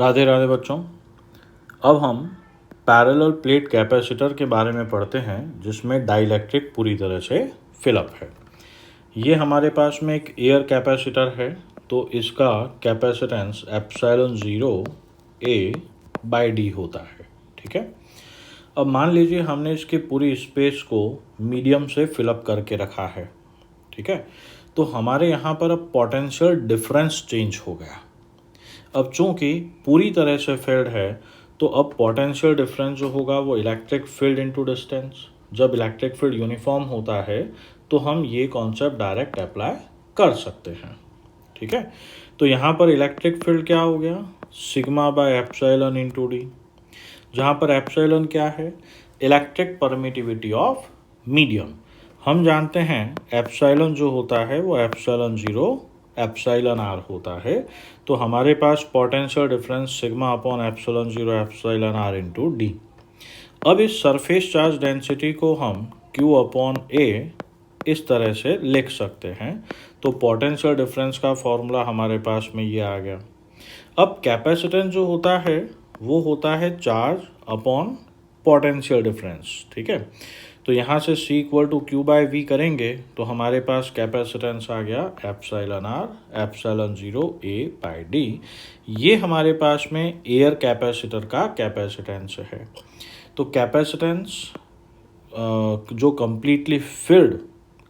राधे राधे बच्चों। अब हम पैरेलल प्लेट कैपेसिटर के बारे में पढ़ते हैं जिसमें डाइलेक्ट्रिक पूरी तरह से फिलअप है। ये हमारे पास में एक एयर कैपेसिटर है, तो इसका कैपेसिटेंस एप्सिलॉन 0 A/D होता है। ठीक है। अब मान लीजिए हमने इसकी पूरी स्पेस को मीडियम से फिलअप करके रखा है। ठीक है। तो हमारे यहाँ पर अब पोटेंशियल डिफरेंस चेंज हो गया। अब चूंकि पूरी तरह से फील्ड है तो अब पोटेंशियल डिफरेंस जो होगा वो इलेक्ट्रिक फील्ड इनटू डिस्टेंस। जब इलेक्ट्रिक फील्ड यूनिफॉर्म होता है तो हम ये कॉन्सेप्ट डायरेक्ट अप्लाई कर सकते हैं। ठीक है। तो यहाँ पर इलेक्ट्रिक फील्ड क्या हो गया, sigma by epsilon into D, जहाँ पर एप्सिलॉन क्या है, इलेक्ट्रिक परमिटिविटी ऑफ मीडियम। हम जानते हैं एप्सिलॉन जो होता है वो एप्सिलॉन 0 एप्सिलॉन आर होता है। तो हमारे पास potential difference sigma upon epsilon 0 epsilon r into d. अब इस सरफेस चार्ज डेंसिटी को हम Q अपॉन A इस तरह से लिख सकते हैं। तो पोटेंशियल डिफरेंस का फॉर्मूला हमारे पास में ये आ गया। अब कैपेसिटेंस जो होता है वो होता है चार्ज अपॉन पोटेंशियल डिफरेंस। ठीक है। तो यहाँ से C इक्वल टू Q/V करेंगे तो हमारे पास कैपेसिटेंस आ गया एप्सिलॉन आर एप्सिलॉन 0 A/D। ये हमारे पास में एयर कैपेसिटर का कैपेसिटेंस है। तो कैपेसिटेंस जो कम्प्लीटली फिल्ड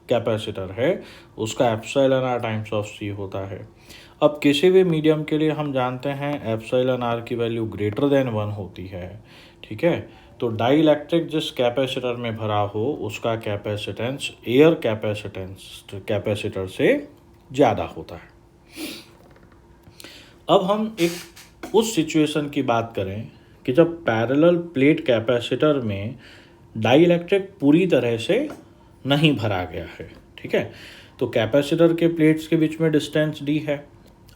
कैपेसिटर है उसका epsilon R times of C होता है। अब किसी भी मीडियम के लिए हम जानते हैं एप्सिलॉन आर की वैल्यू ग्रेटर देन 1 होती है। ठीक है। तो डाइलेक्ट्रिक जिस कैपेसिटर में भरा हो उसका कैपेसिटेंस एयर कैपेसिटर से ज़्यादा होता है। अब हम एक उस सिचुएशन की बात करें कि जब पैरेलल प्लेट कैपेसिटर में डाइलेक्ट्रिक पूरी तरह से नहीं भरा गया है। ठीक है। तो कैपेसिटर के प्लेट्स के बीच में डिस्टेंस D है।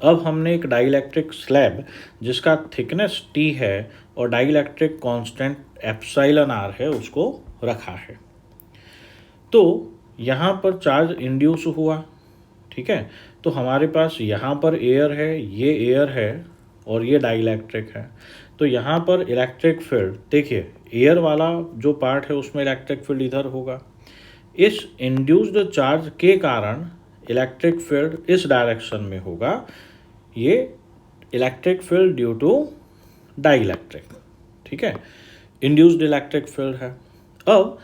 अब हमने एक डाइलेक्ट्रिक स्लैब जिसका थिकनेस T है और डाइलेक्ट्रिक कांस्टेंट एप्सिलॉन आर है उसको रखा है। तो यहाँ पर चार्ज इंड्यूस हुआ। ठीक है। तो हमारे पास यहाँ पर एयर है, ये एयर है और ये डाइलेक्ट्रिक है। तो यहाँ पर इलेक्ट्रिक फील्ड देखिए, एयर वाला जो पार्ट है उसमें इलेक्ट्रिक फील्ड इधर होगा। इस इंड्यूस्ड चार्ज के कारण इलेक्ट्रिक फील्ड इस डायरेक्शन में होगा। ये electric field due to dielectric. ठीक है। इंड्यूस्ड इलेक्ट्रिक फील्ड है। अब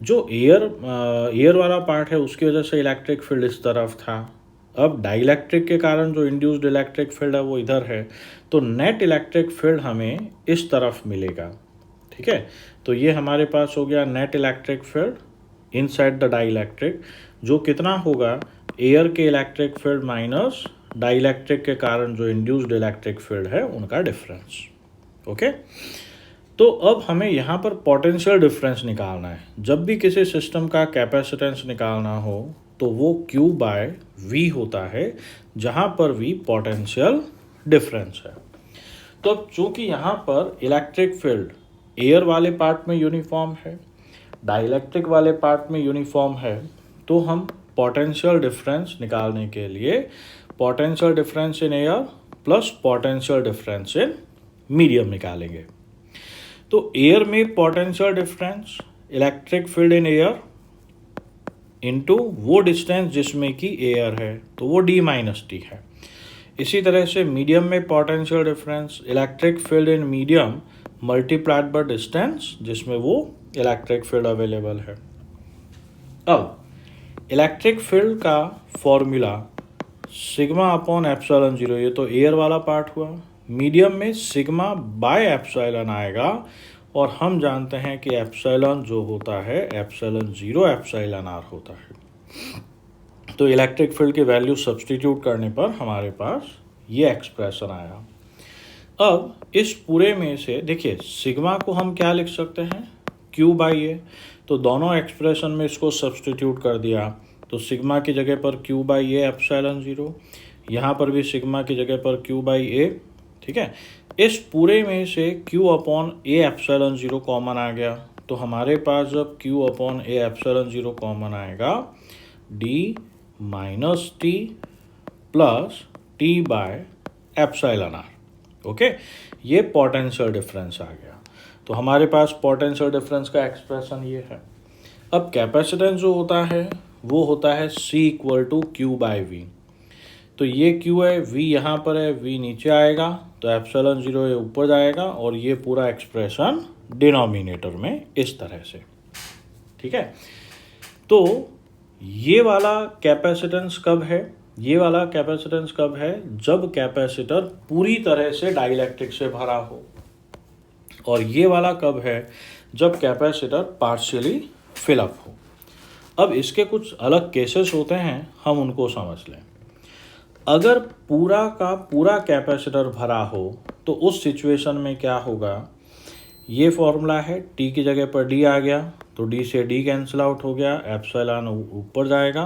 जो एयर वाला पार्ट है उसकी वजह से इलेक्ट्रिक फील्ड इस तरफ था। अब डाइलेक्ट्रिक के कारण जो इंड्यूस्ड इलेक्ट्रिक फील्ड है वो इधर है। तो नेट इलेक्ट्रिक फील्ड हमें इस तरफ मिलेगा। ठीक है। तो ये हमारे पास हो गया net electric field inside the dielectric, जो कितना होगा, एयर के इलेक्ट्रिक फील्ड माइनस डाइलेक्ट्रिक के कारण जो इंड्यूस्ड इलेक्ट्रिक फील्ड है उनका डिफरेंस। ओके। तो अब हमें यहाँ पर पोटेंशियल डिफरेंस निकालना है। जब भी किसी सिस्टम का कैपेसिटेंस निकालना हो तो वो Q/V होता है, जहाँ पर V पोटेंशियल डिफरेंस है। तो अब चूंकि यहाँ पर इलेक्ट्रिक फील्ड एयर वाले पार्ट में यूनिफॉर्म है, डाइलेक्ट्रिक वाले पार्ट में यूनिफॉर्म है, तो हम पोटेंशियल डिफरेंस निकालने के लिए potential difference in air plus potential difference in medium निकालेंगे। तो एयर में potential difference electric field in air into वो डिस्टेंस जिसमें कि एयर है तो वो D-T है। इसी तरह से मीडियम में potential difference electric field in medium multiplied by distance जिसमें वो इलेक्ट्रिक फील्ड अवेलेबल है। अब इलेक्ट्रिक फील्ड का फॉर्मूला सिग्मा अपॉन एप्सिलॉन 0, ये तो एयर वाला पार्ट हुआ। मीडियम में सिग्मा बाय एप्सिलॉन आएगा और हम जानते हैं कि एप्सिलॉन जो होता है एप्सिलॉन 0 एप्सिलॉन आर होता है। तो इलेक्ट्रिक फील्ड की वैल्यू सब्स्टिट्यूट करने पर हमारे पास ये एक्सप्रेशन आया। अब इस पूरे में से देखिए सिग्मा को हम क्या लिख सकते हैं, Q/A। तो दोनों एक्सप्रेशन में इसको सब्स्टिट्यूट कर दिया तो सिग्मा की जगह पर Q/A एप्सिलॉन 0, यहाँ पर भी सिग्मा की जगह पर Q/A। ठीक है। इस पूरे में से Q upon A epsilon 0 common आ गया तो हमारे पास जब Q upon A epsilon 0 common आएगा D-T प्लस T/एप्सिलॉन आर। ओके, ये पोटेंशियल डिफरेंस आ गया। तो हमारे पास पोटेंशियल डिफरेंस का एक्सप्रेशन ये है। अब कैपेसिटेंस जो होता है वो होता है C = Q/V। तो ये Q है, V यहाँ पर है, V नीचे आएगा तो एप्सिलॉन 0 ये ऊपर जाएगा और ये पूरा एक्सप्रेशन डिनोमिनेटर में इस तरह से, ठीक है। तो ये वाला कैपेसिटेंस कब है? ये वाला कैपेसिटेंस कब है? जब कैपेसिटर पूरी तरह से डाइलेक्ट्रिक से भरा हो। और ये वाला कब है? जब कैपेसिटर पार्शियली फिलअप हो। अब इसके कुछ अलग केसेस होते हैं, हम उनको समझ लें। अगर पूरा का पूरा कैपेसिटर भरा हो तो उस सिचुएशन में क्या होगा? ये फॉर्मूला है, T की जगह पर D आ गया तो D से D कैंसिल आउट हो गया, एप्सिलॉन ऊपर जाएगा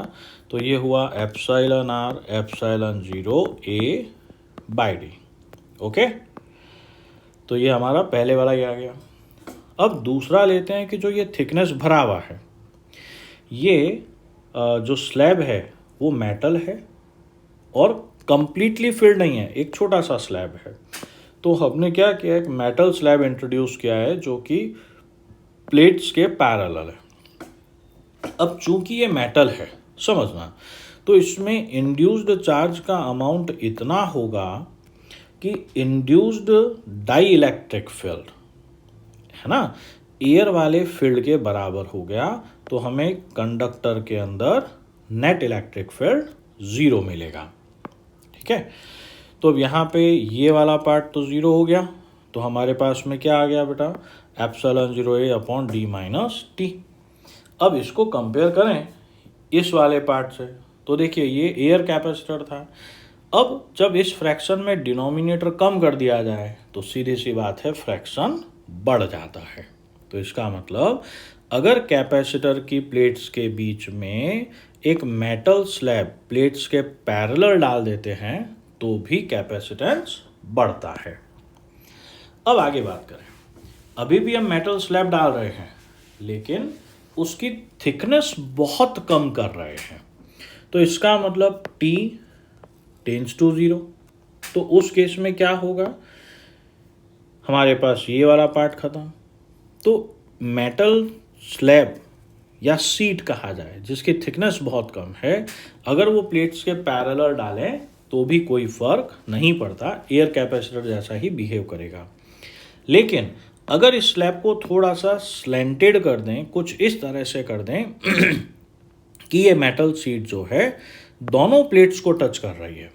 तो ये हुआ epsilon R epsilon 0 A/D। Okay, तो ये हमारा पहले वाला ही आ गया। अब दूसरा लेते हैं कि जो ये थिकनेस भरा हुआ है, ये जो स्लैब है वो मेटल है और कंप्लीटली फिल्ड नहीं है, एक छोटा सा स्लैब है। तो हमने क्या किया, एक मेटल स्लैब इंट्रोड्यूस किया है जो कि प्लेट्स के पैरेलल है। अब चूंकि ये मेटल है, समझना, तो इसमें इंड्यूस्ड चार्ज का अमाउंट इतना होगा कि इंड्यूस्ड डाई इलेक्ट्रिक फील्ड है ना, एयर वाले फील्ड के बराबर हो गया। तो हमें कंडक्टर के अंदर नेट इलेक्ट्रिक फील्ड 0 मिलेगा, ठीक है। तो अब यहाँ पे ये वाला पार्ट तो 0 हो गया, तो हमारे पास में क्या आ गया बेटा? Epsilon 0 A/D-T। अब इसको कंपेयर करें इस वाले पार्ट से, तो देखिए ये एयर कैपेसिटर था। अब जब इस फ्रैक्शन में डिनोमिनेटर कम कर दिया जाए तो सीधी सी बात है, फ्रैक्शन बढ़ जाता है। तो इसका मतलब अगर कैपेसिटर की प्लेट्स के बीच में एक मेटल स्लैब प्लेट्स के पैरेलल डाल देते हैं तो भी कैपेसिटेंस बढ़ता है। अब आगे बात करें, अभी भी हम मेटल स्लैब डाल रहे हैं लेकिन उसकी थिकनेस बहुत कम कर रहे हैं। तो इसका मतलब T टेंड्स टू 0। तो उस केस में क्या होगा? हमारे पास ये वाला पार्ट खत्म। तो मेटल स्लैब या सीट कहा जाए जिसकी थिकनेस बहुत कम है, अगर वो प्लेट्स के पैरेलल डालें तो भी कोई फर्क नहीं पड़ता, एयर कैपेसिटर जैसा ही बिहेव करेगा। लेकिन अगर इस स्लैब को थोड़ा सा स्लेंटेड कर दें, कुछ इस तरह से कर दें कि ये मेटल सीट जो है दोनों प्लेट्स को टच कर रही है,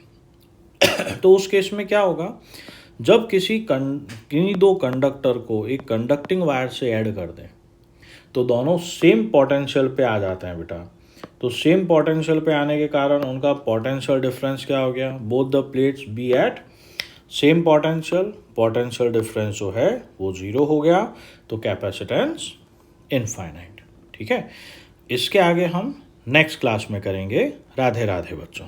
तो उस केस में क्या होगा? जब किन्हीं दो कंडक्टर को एक कंडक्टिंग वायर से ऐड कर दें तो दोनों सेम पोटेंशियल पे आ जाते हैं बेटा। तो सेम पोटेंशियल पे आने के कारण उनका पोटेंशियल डिफरेंस क्या हो गया? Both the plates be at same potential, potential difference जो है वो 0 हो गया, तो कैपेसिटेंस इनफाइनाइट, ठीक है। इसके आगे हम नेक्स्ट क्लास में करेंगे। राधे राधे बच्चों।